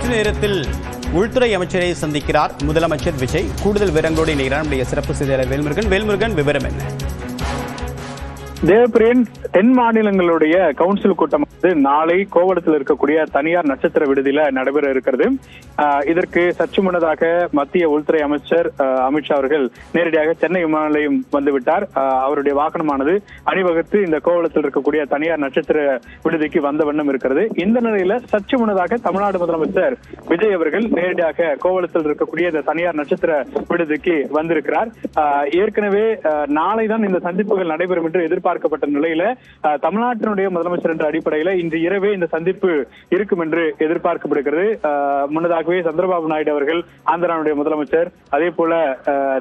சற்று நேரத்தில் உள்துறை அமைச்சரை சந்திக்கிறார் முதலமைச்சர் விஜய். கூடுதல் விவரங்களோடு இணைகிறார் நம்முடைய சிறப்பு செய்தியாளர் வேல்முருகன். விவரம் என்ன? தேவபிரியன், தென் மாநிலங்களுடைய கவுன்சில் கூட்டம் நாளை கோவளத்தில் இருக்கக்கூடிய தனியார் நட்சத்திர விடுதியில நடைபெற இருக்கிறது. இதற்கு சற்று முன்னதாக மத்திய உள்துறை அமைச்சர் அமித்ஷா அவர்கள் நேரடியாக சென்னை விமான நிலையம் வந்துவிட்டார். அவருடைய வாகனமானது அணிவகுத்து இந்த கோவளத்தில் இருக்கக்கூடிய தனியார் நட்சத்திர விடுதிக்கு வந்த வண்ணம் இருக்கிறது. இந்த நிலையில சற்று முன்னதாக தமிழ்நாடு முதலமைச்சர் விஜய் அவர்கள் நேரடியாக கோவளத்தில் இருக்கக்கூடிய இந்த தனியார் நட்சத்திர விடுதிக்கு வந்திருக்கிறார். ஏற்கனவே நாளை தான் இந்த சந்திப்புகள் நடைபெறும் என்று எதிர்பார்க்கப்பட்ட நிலையில தமிழ்நாட்டினுடைய முதலமைச்சர் என்ற அடிப்படையில இன்று இரவே இந்த சந்திப்பு இருக்கும் என்று எதிர்பார்க்கப்படுகிறது. முன்னதாகவே சந்திரபாபு நாயுடு அவர்கள் ஆந்திராவுடைய முதலமைச்சர், அதே போல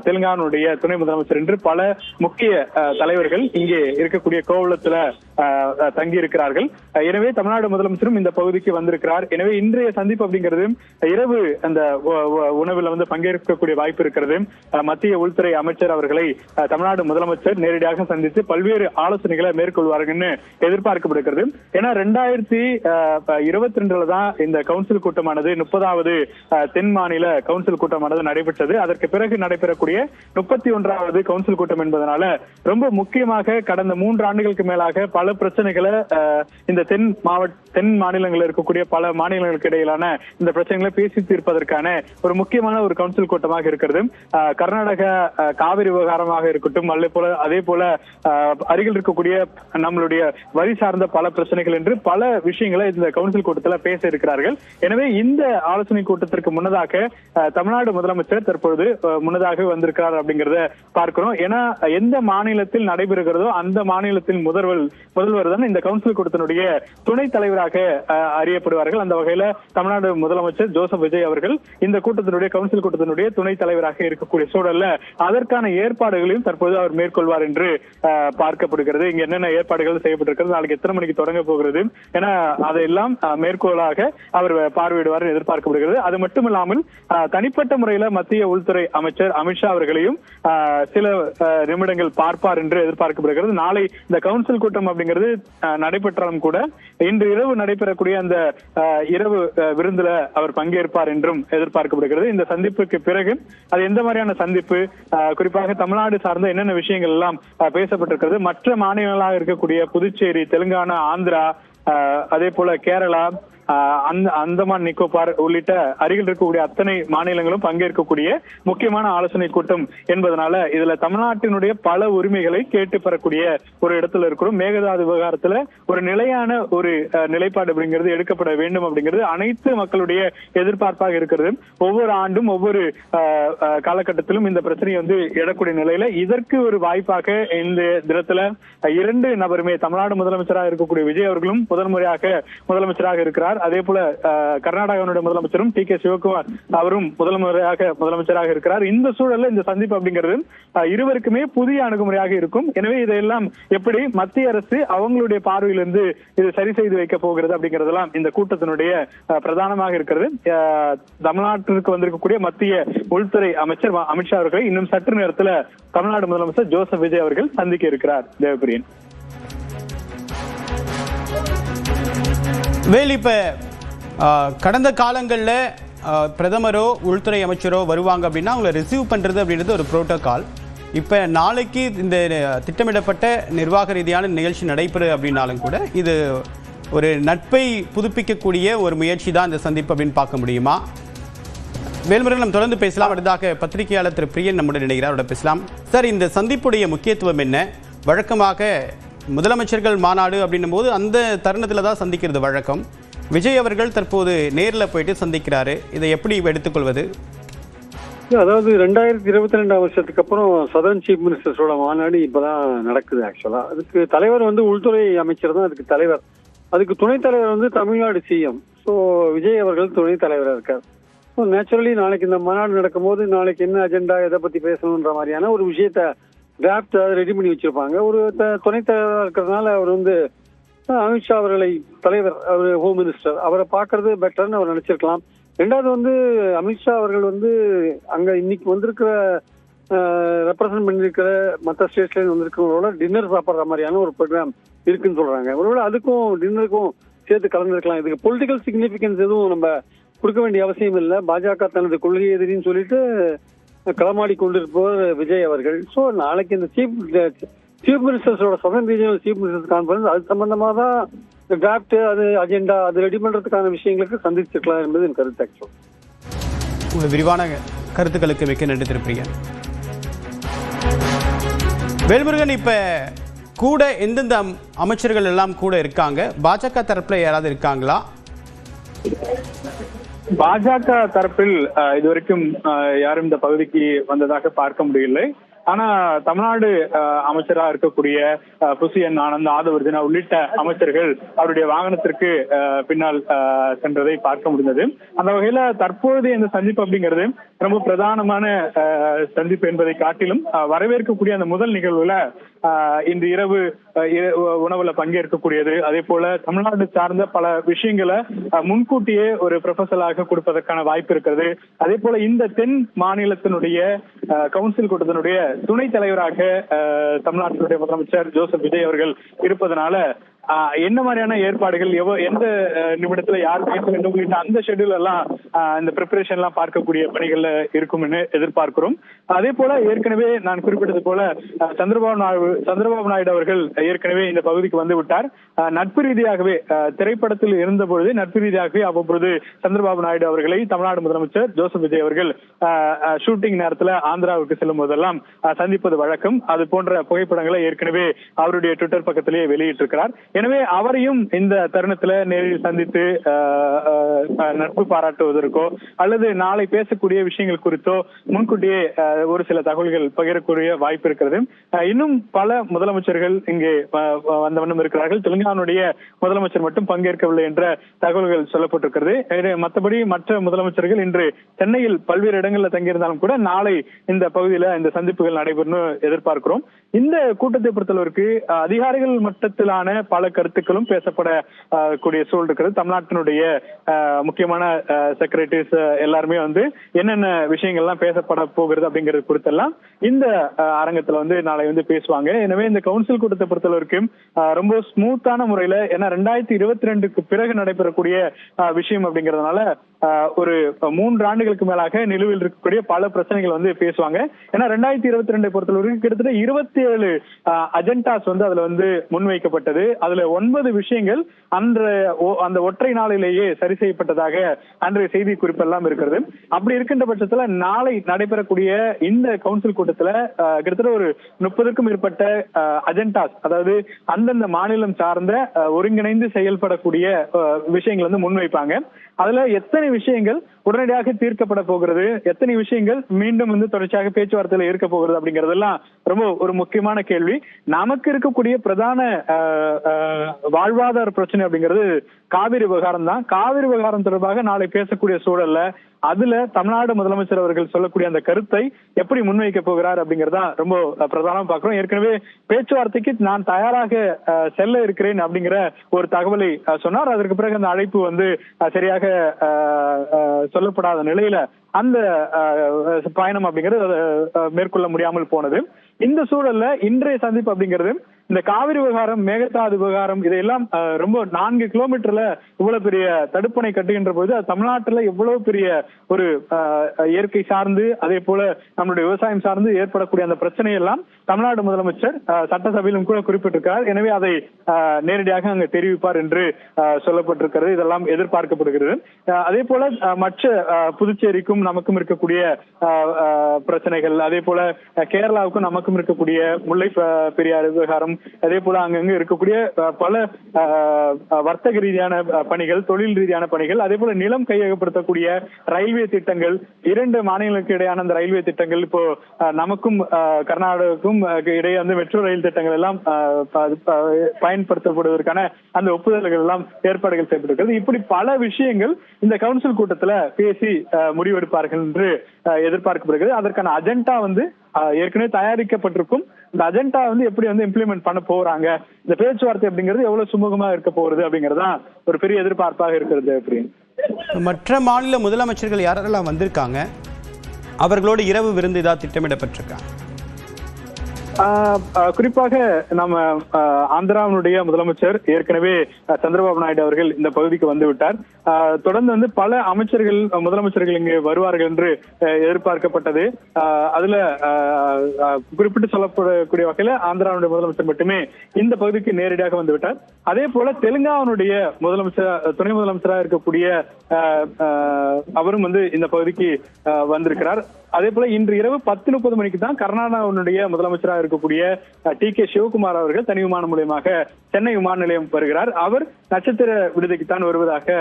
தெலுங்கானுடைய துணை முதலமைச்சர் என்று பல முக்கிய தலைவர்கள் இங்கே இருக்கக்கூடிய கோவளத்துல தங்கி இருக்கிறார்கள். எனவே தமிழ்நாடு முதலமைச்சரும் இந்த பகுதிக்கு வந்திருக்கிறார். எனவே இன்றைய சந்திப்பு அப்படிங்கிறது இரவு அந்த உணவில் பங்கேற்கக்கூடிய வாய்ப்பு இருக்கிறது. மத்திய உள்துறை அமைச்சர் அவர்களை தமிழ்நாடு முதலமைச்சர் நேரடியாக சந்தித்து பல்வேறு ஆலோசனைகளை மேற்கொள்வார்கள் எதிர்பார்க்கப்படுகிறது. ஏன்னா 2022 தான் இந்த கவுன்சில் கூட்டமானது 30வது தென் மாநில கவுன்சில் கூட்டமானது நடைபெற்றது. அதற்கு பிறகு நடைபெறக்கூடிய 31வது கவுன்சில் கூட்டம் என்பதனால ரொம்ப முக்கியமாக கடந்த 3 ஆண்டுகளுக்கு மேலாக பல பிரச்சனைகளை இந்த தென் மாநிலங்களில் இருக்கக்கூடிய பல மாநிலங்களுக்கு இடையிலான இந்த பிரச்சனைகளை பேசி தீர்ப்பதற்கான ஒரு முக்கியமான ஒரு கவுன்சில் கூட்டமாக இருக்கிறது. கர்நாடக காவிரி விவகாரமாக இருக்கட்டும், அதே போல அருகில் இருக்கக்கூடிய நம்மளுடைய வரி சார்ந்த பல பிரச்சனைகள் என்று பல விஷயங்களை இந்த கவுன்சில் கூட்டத்தில் பேச இருக்கிறார்கள். எனவே இந்த ஆலோசனை கூட்டத்திற்கு முன்னதாக தமிழ்நாடு முதலமைச்சர் தற்பொழுது முன்னதாக வந்திருக்கிறார் அப்படிங்கறத பார்க்கிறோம். ஏன்னா எந்த மாநிலத்தில் நடைபெறுகிறதோ அந்த மாநிலத்தின் முதல்வர் தான் இந்த கவுன்சில் கூட்டத்தினுடைய துணைத் தலைவராக அறியப்படுவார்கள். அந்த வகையில தமிழ்நாடு முதலமைச்சர் ஜோசப் விஜய் அவர்கள் இந்த கூட்டத்தினுடைய கவுன்சில் கூட்டத்தினுடைய துணைத் தலைவராக இருக்கக்கூடிய சூழல்ல அதற்கான ஏற்பாடுகளையும் தற்போது அவர் மேற்கொள்வார் என்று பார்க்கப்படுகிறது. இங்க என்னென்ன ஏற்பாடுகள் செய்யப்பட்டிருக்கிறது, நாளைக்கு எத்தனை மணிக்கு தொடங்க போகிறது என அதையெல்லாம் மேற்கோளாக அவர் பார்வையிடுவார் எதிர்பார்க்கப்படுகிறது. அது மட்டுமில்லாமல் தனிப்பட்ட முறையில மத்திய உள்துறை அமைச்சர் அமித்ஷா அவர்களையும் சில நிமிடங்கள் பார்ப்பார் என்று எதிர்பார்க்கப்படுகிறது. நாளை இந்த கவுன்சில் கூட்டம் அப்படிங்கிறது நடைபெற்றாலும் கூட இன்று இரவு நடைபெறக்கூடிய அந்த இரவு விருந்துல அவர் பங்கேற்பார் என்றும் எதிர்பார்க்கப்படுகிறது. இந்த சந்திப்புக்கு பிறகு அது எந்த மாதிரியான சந்திப்பு, குறிப்பாக தமிழ்நாடு சார்ந்த என்னென்ன விஷயங்கள் எல்லாம் பேசப்பட்டிருக்கிறது, மற்ற மாநிலங்களாக இருக்கக்கூடிய புதுச்சேரி, தெலுங்கானா, ஆந்திரா, அதே போல கேரளா, அந்தமான் நிக்கோபார் உள்ளிட்ட அருகில் இருக்கக்கூடிய அத்தனை மாநிலங்களும் பங்கேற்கக்கூடிய முக்கியமான ஆலோசனை கூட்டம் என்பதனால இதுல தமிழ்நாட்டினுடைய பல உரிமைகளை கேட்டு பெறக்கூடிய ஒரு இடத்துல இருக்கிறோம். மேகதாது விவகாரத்துல ஒரு நிலையான ஒரு நிலைப்பாடு அப்படிங்கிறது எடுக்கப்பட வேண்டும் அப்படிங்கிறது அனைத்து மக்களுடைய எதிர்பார்ப்பாக இருக்கிறது. ஒவ்வொரு ஆண்டும் ஒவ்வொரு காலகட்டத்திலும் இந்த பிரச்சனையை எழக்கூடிய நிலையில இதற்கு ஒரு வாய்ப்பாக இந்த தினத்துல 2 நபருமே தமிழ்நாடு முதலமைச்சராக இருக்கக்கூடிய விஜய் அவர்களும் முதன்முறையாக முதலமைச்சராக இருக்கிறார். அதே போல கர்நாடகாவுடைய முதலமைச்சரும் டி.கே. சிவகுமார் அவரும் முதல்முறையாக முதலமைச்சராக இருக்கிறார். இந்த சூழல்ல இந்த சந்திப்பு அப்படிங்கிறது இருவருக்குமே புதிய அணுகுமுறையாக இருக்கும். எனவே இதையெல்லாம் எப்படி மத்திய அரசு அவங்களுடைய பார்வையிலிருந்து இது சரி செய்து வைக்க போகிறது அப்படிங்கறதெல்லாம் இந்த கூட்டத்தினுடைய பிரதானமாக இருக்கிறது. தமிழ்நாட்டிற்கு வந்திருக்கக்கூடிய மத்திய உள்துறை அமைச்சர் அமித்ஷா அவர்களை இன்னும் சற்று நேரத்தில் தமிழ்நாடு முதலமைச்சர் ஜோசப் விஜய் அவர்கள் சந்திக்க இருக்கிறார். தேவபிரியன். இப்ப கடந்த காலங்களில் பிரதமரோ உள்துறை அமைச்சரோ வருவாங்க அப்படின்னா அவங்களை ரிசீவ் பண்றது அப்படின்றது ஒரு புரோட்டோகால். இப்ப நாளைக்கு இந்த திட்டமிடப்பட்ட நிர்வாக ரீதியான நிகழ்ச்சி நடைபெறு அப்படின்னாலும் கூட இது ஒரு நட்பை புதுப்பிக்கக்கூடிய ஒரு முயற்சி தான் இந்த சந்திப்பு அப்படின்னு பார்க்க முடியுமா? வேல்முருகன், நம்ம தொடர்ந்து பேசலாம். அடுத்ததாக பத்திரிகையாளர் திரு பிரியன் நம்முடன் இணைகிறார், அவரோட பேசலாம். சார், இந்த சந்திப்புடைய முக்கியத்துவம் என்ன? வழக்கமாக முதலமைச்சர்கள் மாநாடு அப்படின்னும் போது அந்த தருணத்தில் தான் சந்திக்கிறது வழக்கம். விஜய் அவர்கள் தற்போது நேரில் போயிட்டு சந்திக்கிறாரு. இதை எப்படி எடுத்துக்கொள்வது? அதாவது 2022 வருஷத்துக்கு அப்புறம் சதர்ன் சீஃப் மினிஸ்டர்ஸோட மாநாடு இப்பதான் நடக்குது. ஆக்சுவலா அதுக்கு தலைவர் உள்துறை அமைச்சர் தான் அதுக்கு தலைவர். அதுக்கு துணைத் தலைவர் தமிழ்நாடு சிஎம். ஸோ விஜய் அவர்கள் துணைத் தலைவராக இருக்கார். ஸோ நேச்சுரலி நாளைக்கு இந்த மாநாடு நடக்கும்போது நாளைக்கு என்ன அஜெண்டா, எதை பத்தி பேசணுன்ற மாதிரியான ஒரு விஷயத்த டிராப்ட் ரெடி பண்ணி வச்சிருப்பாங்க. ஒரு துணைத் தலைவராக இருக்கிறதுனால அவர் அமித்ஷா அவர்களை தலைவர், அவர் ஹோம் மினிஸ்டர், அவரை பார்க்கறது பெட்டர்னு அவர் நினைச்சிருக்கலாம். ரெண்டாவது அமித்ஷா அவர்கள் அங்க இன்னைக்கு வந்திருக்கிற ரெப்ரசன்ட் பண்ணிருக்கிற மற்ற ஸ்டேட்ஸ்ல வந்திருக்கிறவங்களோட டின்னர் சாப்பிட்ற மாதிரியான ஒரு ப்ரோக்ராம் இருக்குன்னு சொல்றாங்க. ஒருவேளை அதுக்கும் டின்னருக்கும் சேர்த்து கலந்துருக்கலாம். இதுக்கு பொலிட்டிக்கல் சிக்னிபிகன்ஸ் எதுவும் நம்ம கொடுக்க வேண்டிய அவசியம் இல்லை. பாஜக தனது கொள்கை எதிரின்னு சொல்லிட்டு களமாடி கொண்டிருப்பவர் விஜய் அவர்கள். ஸோ நாளைக்கு இந்த சீஃப் மினிஸ்டர்ஸோட southern regional chief ministers conference அது சம்பந்தமா தான் டிராப்ட், அது அஜெண்டா, அது ரெடி பண்றதுக்கான விஷயங்களுக்கு சந்திச்சிருக்கலாம் என்பது என் கருத்து. ஆக்சுவல் உங்கள் விரிவான கருத்துக்களுக்கு மிக்க நன்றி திருப்பிரியன். வேல்முருகன், இப்ப கூட எந்தெந்த அமைச்சர்கள் எல்லாம் கூட இருக்காங்க? பாஜக தரப்புல யாராவது இருக்காங்களா? பாஜக தரப்பில் இதுவரைக்கும் யாரும் இந்த பகுதிக்கு வந்ததாக பார்க்க முடியவில்லை. ஆனா தமிழ்நாடு அமைச்சராக இருக்கக்கூடிய புசியன் ஆனந்த், ஆதவர்ஜனா உள்ளிட்ட அமைச்சர்கள் அவருடைய வாகனத்திற்கு பின்னால் சென்றதை பார்க்க முடிந்தது. அந்த வகையில தற்போது இந்த சந்திப்பு அப்படிங்கிறது ரொம்ப பிரதானமான சந்திப்பு என்பதை காட்டிலும் வரவேற்கக்கூடிய அந்த முதல் நிகழ்வுல இன்று இரவு உணவுல பங்கேற்கக்கூடியது, அதே போல தமிழ்நாடு சார்ந்த பல விஷயங்களை முன்கூட்டியே ஒரு ப்ரொபோசலாக கொடுப்பதற்கான வாய்ப்பு இருக்கிறது. அதே போல இந்த தென் மாநிலத்தினுடைய கவுன்சில் கூட்டத்தினுடைய துணைத் தலைவராக தமிழ்நாட்டினுடைய முதலமைச்சர் ஜோசப் விஜய் அவர்கள் இருப்பதனால என்ன மாதிரியான ஏற்பாடுகள், எந்த நிமிடத்துல யார் பேச வேண்டும் உள்ளிட்ட அந்த ஷெட்யூல் எல்லாம் இந்த ப்ரிப்பரேஷன் எல்லாம் பார்க்கக்கூடிய பணிகள்ல இருக்கும் எதிர்பார்க்கிறோம். அதே போல ஏற்கனவே நான் குறிப்பிட்டது போல சந்திரபாபு நாயுடு அவர்கள் ஏற்கனவே இந்த பகுதிக்கு வந்து விட்டார். நட்பு ரீதியாகவே திரைப்படத்தில் இருந்த பொழுது நட்பு ரீதியாகவே அவ்வப்பொழுது சந்திரபாபு நாயுடு அவர்களை தமிழ்நாடு முதலமைச்சர் ஜோசப் விஜய் அவர்கள் ஷூட்டிங் நேரத்துல ஆந்திராவுக்கு செல்லும் போதெல்லாம் சந்திப்பது வழக்கம். அது போன்ற புகைப்படங்களை ஏற்கனவே அவருடைய ட்விட்டர் பக்கத்திலேயே வெளியிட்டிருக்கிறார். எனவே அவரையும் இந்த தருணத்துல நேரில் சந்தித்து நட்பு பாராட்டுவதற்கோ அல்லது நாளை பேசக்கூடிய விஷயங்கள் குறித்தோ முன்கூட்டியே ஒரு சில தகவல்கள் பகிரக்கூடிய வாய்ப்பு இருக்கிறது. இன்னும் பல முதலமைச்சர்கள் இங்கே வந்த வண்ணம் இருக்கிறார்கள். தெலுங்கானுடைய முதலமைச்சர் மட்டும் பங்கேற்கவில்லை என்ற தகவல்கள் சொல்லப்பட்டிருக்கிறது. மற்றபடி மற்ற முதலமைச்சர்கள் இன்று சென்னையில் பல்வேறு இடங்களில் தங்கியிருந்தாலும் கூட நாளை இந்த பகுதியில இந்த சந்திப்புகள் நடைபெறும் எதிர்பார்க்கிறோம். இந்த கூட்டத்தை பொறுத்தளவிற்கு அதிகாரிகள் மட்டத்திலான பல கருத்துக்களும் பேசப்பட கூடிய சூழல் இருக்கிறது. தமிழ்நாட்டினுடைய முக்கியமான செக்ரட்டரிஸ் எல்லாருமே வந்து என்னென்ன விஷயங்கள்லாம் பேசப்பட போகிறது அப்படிங்கிறது குறித்தெல்லாம் இந்த அரங்கத்துல வந்து நாளை வந்து பேசுவாங்க. எனவே இந்த கவுன்சில் கூட்டத்தை பொறுத்தளவிற்கு ரொம்ப ஸ்மூத்தான முறையில, ஏன்னா 2022க்கு பிறகு நடைபெறக்கூடிய விஷயம் அப்படிங்கறதுனால ஒரு 3 ஆண்டுகளுக்கு மேலாக நிலுவையில் இருக்கக்கூடிய பல பிரச்சனைகள் வந்து பேசுவாங்க. ஏன்னா 2022 பொறுத்தளவுக்கு கிட்டத்தட்ட 27 அஜெண்டாஸ் வந்து அதுல வந்து முன்வைக்கப்பட்டது. அதுல 9 விஷயங்கள் அந்த ஒற்றை நாளிலேயே சரி செய்யப்பட்டதாக அன்றைய செய்தி குறிப்பெல்லாம் இருக்கிறது. அப்படி இருக்கின்ற பட்சத்துல நாளை நடைபெறக்கூடிய இந்த கவுன்சில் கூட்டத்துல கிட்டத்தட்ட ஒரு 30க்கும் மேற்பட்ட அஜெண்டாஸ், அதாவது அந்தந்த மாநிலம் சார்ந்த ஒருங்கிணைந்து செயல்படக்கூடிய விஷயங்கள் வந்து முன்வைப்பாங்க. அதுல எத்தனை விஷயங்கள் உடனடியாக தீர்க்கப்பட போகிறது, எத்தனை விஷயங்கள் மீண்டும் வந்து தொடர்ச்சியாக பேச்சுவார்த்தையில இருக்க போகிறது அப்படிங்கறதெல்லாம் ரொம்ப ஒரு முக்கியமான கேள்வி. நமக்கு இருக்கக்கூடிய பிரதான வாழ்வாதார பிரச்சனை அப்படிங்கிறது காவிரி விவகாரம் தான். காவிரி விவகாரம் தொடர்பாக நாளை பேசக்கூடிய சூழல்ல அதுல தமிழ்நாடு முதலமைச்சர் அவர்கள் சொல்லக்கூடிய அந்த கருத்தை எப்படி முன்வைக்க போகிறார் அப்படிங்கறதா ரொம்ப பிரதானமா பாக்குறோம். ஏற்கனவே பேச்சுவார்த்தைக்கு நான் தயாராக செல்ல இருக்கிறேன் அப்படிங்கிற ஒரு தகவலை சொன்னார். அதற்கு பிறகு அந்த அழைப்பு வந்து சரியாக சொல்லப்படாத நிலையில அந்த பயணம் அப்படிங்கிறது மேற்கொள்ள முடியாமல் போனது. இந்த சூழல்ல இன்றைய சந்திப்பு அப்படிங்கிறது இந்த காவிரி விவகாரம், மேகதாது விவகாரம், இதையெல்லாம் ரொம்ப 4 கிலோமீட்டர்ல இவ்வளவு பெரிய தடுப்பணை கட்டுகின்ற போது தமிழ்நாட்டுல எவ்வளவு பெரிய ஒரு இயற்கை சார்ந்து அதே போல நம்மளுடைய விவசாயம் சார்ந்து ஏற்படக்கூடிய அந்த பிரச்சனையெல்லாம் தமிழ்நாடு முதலமைச்சர் சட்டசபையிலும் கூட குறிப்பிட்டிருக்கிறார். எனவே அதை நேரடியாக அங்கு தெரிவிப்பார் என்று சொல்லப்பட்டிருக்கிறது. இதெல்லாம் எதிர்பார்க்கப்படுகிறது. அதே போல மற்ற புதுச்சேரிக்கும் நமக்கும் இருக்கக்கூடிய பிரச்சனைகள், அதே போல கேரளாவுக்கும் நமக்கும் இருக்கக்கூடிய முல்லை பெரியாறு விவகாரம், அதே போல அங்கங்க இருக்கக்கூடிய பல வர்த்தக ரீதியான பணிகள், தொழில் ரீதியான பணிகள், அதே போல நிலம் கையகப்படுத்தக்கூடிய ரயில்வே திட்டங்கள், 2 மாநிலங்களுக்கு இடையான அந்த ரயில்வே திட்டங்கள், இப்போ நமக்கும் கர்நாடகாவுக்கும் இடையே வந்து மெட்ரோ ரயில் திட்டங்கள் எல்லாம் பயன்படுத்தப்படுவதற்கான அந்த ஒப்புதல்கள் எல்லாம் ஏற்பாடுகள் செய்யப்பட்டிருக்கிறது. இப்படி பல விஷயங்கள் இந்த கவுன்சில் கூட்டத்துல பேசி முடிவெடுப்பார்கள் என்று எதிர்பார்க்கப்படுகிறது. அதற்கான அஜெண்டா வந்து ஏற்கனவே தயாரிக்கப்பட்டிருக்கும். இந்த அஜெண்டா வந்து எப்படி வந்து இம்ப்ளிமெண்ட் பண்ண போறாங்க, இந்த பேச்சுவார்த்தை அப்படிங்கிறது எவ்வளவு சுமூகமா இருக்க போறது அப்படிங்கறதா ஒரு பெரிய எதிர்பார்ப்பாக இருக்கிறது. அப்படின்னு மற்ற மாநில முதலமைச்சர்கள் யாரெல்லாம் வந்திருக்காங்க, அவர்களோடு இரவு விருந்து ஏதாவது திட்டமிடப்பட்டிருக்காங்க? குறிப்பாக நம்ம ஆந்திராவினுடைய முதலமைச்சர் ஏற்கனவே சந்திரபாபு நாயுடு அவர்கள் இந்த பகுதிக்கு வந்து விட்டார். தொடர்ந்து வந்து பல அமைச்சர்கள் முதலமைச்சர்கள் இங்கு வருவார்கள் என்று எதிர்பார்க்கப்பட்டது. அதுல குறிப்பிட்டு சொல்லப்படக்கூடிய வகையில ஆந்திராவுடைய முதலமைச்சர் மட்டுமே இந்த பகுதிக்கு நேரடியாக வந்து விட்டார். அதே போல தெலுங்கானாவுடைய முதலமைச்சர் துணை முதலமைச்சராக இருக்கக்கூடிய அவரும் வந்து இந்த பகுதிக்கு வந்திருக்கிறார். அதே போல இன்று இரவு 10:30 மணிக்கு தான் கர்நாடகாவுடைய முதலமைச்சராக இருக்கக்கூடிய TK சிவகுமார் அவர்கள் தனி விமானம் மூலமாக சென்னை விமான நிலையம் வருகிறார். அவர் நட்சத்திர விடுதிக்கு தான் வருவதாக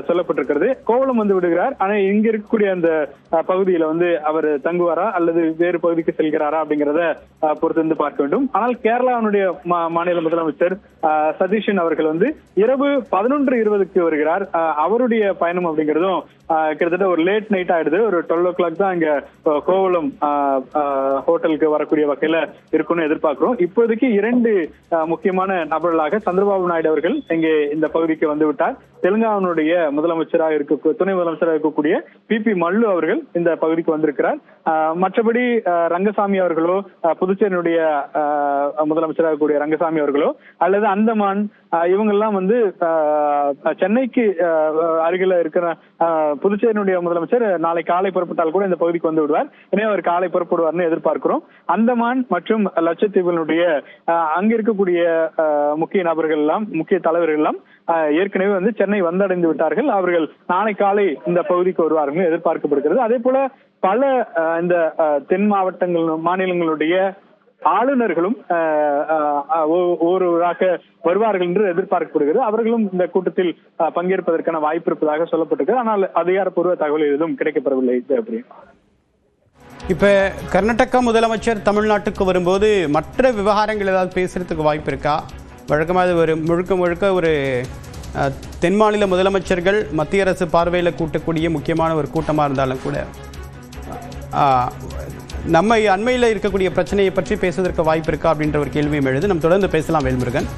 சொல்லப்பட்டிருக்கிறது. கோவளம் வந்து விடுகிறார். ஆனா இங்க இருக்கக்கூடிய அந்த பகுதியில வந்து அவர் தங்குவாரா அல்லது வேறு பகுதிக்கு செல்கிறாரா அப்படிங்கிறத பொறுத்திருந்து பார்க்க வேண்டும். ஆனால் கேரளாவுடைய மாநில முதலமைச்சர் சதீஷன் அவர்கள் வந்து இரவு 11:20 வருகிறார். அவருடைய பயணம் அப்படிங்கிறதும் கிட்டத்தட்ட ஒரு லேட் நைட் ஆயிடுது. ஒரு 12 o'clock தான் இங்க கோவளம் ஹோட்டலுக்கு வரக்கூடிய வகையில இருக்கும்னு எதிர்பார்க்கிறோம். இப்போதைக்கு 2 முக்கியமான நபர்களாக சந்திரபாபு நாயுடு அவர்கள் இங்கே இந்த பகுதிக்கு வந்து விட்டார். தெலுங்கானாவுடைய முதலமைச்சராக துணை முதலமைச்சராக இருக்கக்கூடிய PP மல்லு அவர்கள் இந்த பகுதிக்கு வந்திருக்கிறார். மற்றபடி ரங்கசாமி அவர்களோ புதுச்சேரியினுடைய முதலமைச்சராக இருக்கக்கூடிய ரங்கசாமி அவர்களோ அல்லது அந்தமான் இவங்கெல்லாம் வந்து சென்னைக்கு அருகில இருக்கிற புதுச்சேரியினுடைய முதலமைச்சர் நாளை காலை புறப்பட்டால் கூட இந்த பகுதிக்கு வந்து விடுவார். எனவே அவர் காலை புறப்படுவார்னு எதிர்பார்க்கிறோம். அந்தமான் மற்றும் லட்சத்தீவுகளுடைய அங்க இருக்கக்கூடிய முக்கிய நபர்கள் எல்லாம் முக்கிய தலைவர்கள் எல்லாம் ஏற்கனவே வந்து சென்னை வந்தடைந்து விட்டார்கள். அவர்கள் நாளை காலை இந்த பகுதிக்கு வருவார்கள் எதிர்பார்க்கப்படுகிறது. அதே போல பல இந்த தென் மாநிலங்களுடைய ஆளுநர்களும் ஒருவராக வருவார்கள் என்று எதிர்பார்க்கப்படுகிறது. அவர்களும் இந்த கூட்டத்தில் பங்கேற்பதற்கான வாய்ப்பு இருப்பதாக சொல்லப்பட்டிருக்கிறது. ஆனால் அதிகாரப்பூர்வ தகவல் எதுவும் கிடைக்கப்படவில்லை. இப்ப கர்நாடகா முதலமைச்சர் தமிழ்நாட்டுக்கு வரும்போது மற்ற விவகாரங்கள் ஏதாவது பேசுறதுக்கு வாய்ப்பு இருக்கா? வழக்கமாக ஒரு முழுக்க ஒரு தென் மாநில முதலமைச்சர்கள் மத்திய அரசு பார்வையில் கூட்டக்கூடிய முக்கியமான ஒரு கூட்டமாக இருந்தாலும் கூட நம்ம அண்மையில் இருக்கக்கூடிய பிரச்சனையை பற்றி பேசுவதற்கு வாய்ப்பு இருக்கா அப்படின்ற ஒரு கேள்வியும் எழுது. நம்ம தொடர்ந்து பேசலாம் வேல்முருகன்.